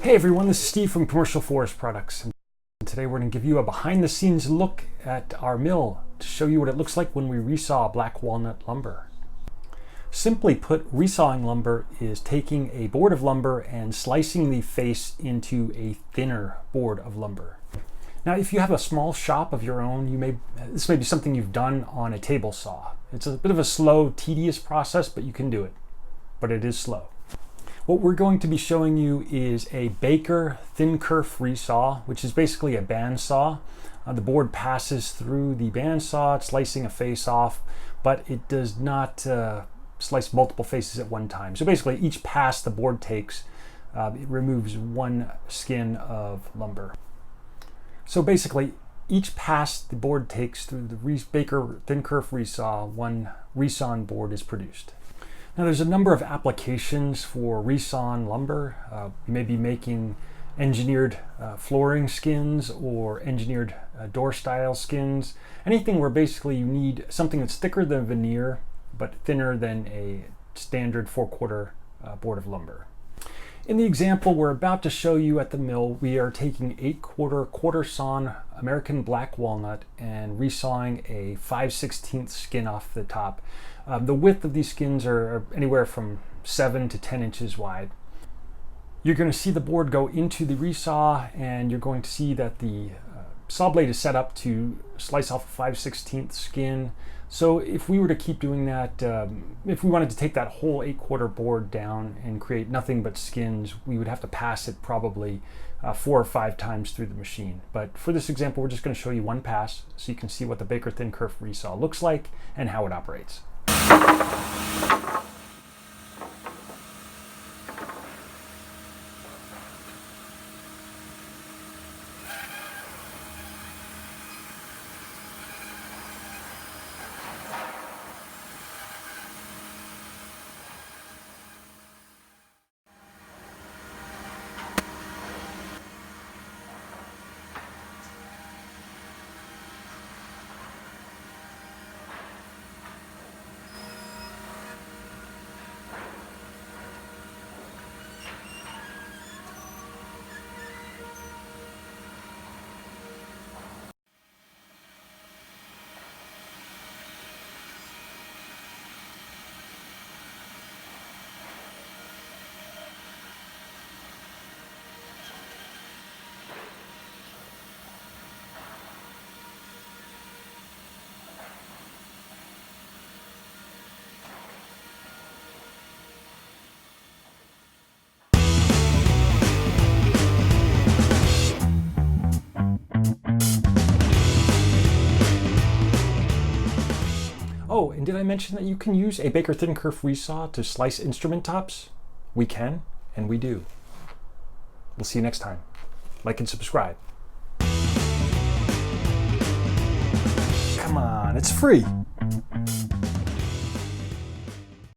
Hey everyone, this is Steve from Commercial Forest Products. And today we're going to give you a behind the scenes look at our mill to show you what it looks like when we resaw black walnut lumber. Simply put, resawing lumber is taking a board of lumber and slicing the face into a thinner board of lumber. Now, if you have a small shop of your own, this may be something you've done on a table saw. It's a bit of a slow, tedious process, but you can do it. But it is slow. What we're going to be showing you is a Baker thin-kerf resaw, which is basically a bandsaw. The board passes through the bandsaw, slicing a face off, but it does not slice multiple faces at one time. So basically, each pass the board takes, it removes one skin of lumber. So basically, each pass the board takes through the Baker thin-kerf resaw, one resawn board is produced. Now, there's a number of applications for resawn lumber. You may be making engineered flooring skins or engineered door style skins. Anything where basically you need something that's thicker than veneer, but thinner than a standard 4/4 board of lumber. In the example we're about to show you at the mill, we are taking 8/4 Quartersawn American Black Walnut and resawing a 5/16 skin off the top. The width of these skins are anywhere from 7 to 10 inches wide. You're going to see the board go into the resaw, and you're going to see that the saw blade is set up to slice off a 5/16 skin. So if we were to keep doing that, if we wanted to take that whole 8/4 board down and create nothing but skins, we would have to pass it probably 4 or 5 times through the machine. But for this example, we're just going to show you one pass so you can see what the Baker thin-kerf resaw looks like and how it operates. Oh, and did I mention that you can use a Baker thin-kerf resaw to slice instrument tops? We can, and we do. We'll see you next time. Like and subscribe. Come on, it's free.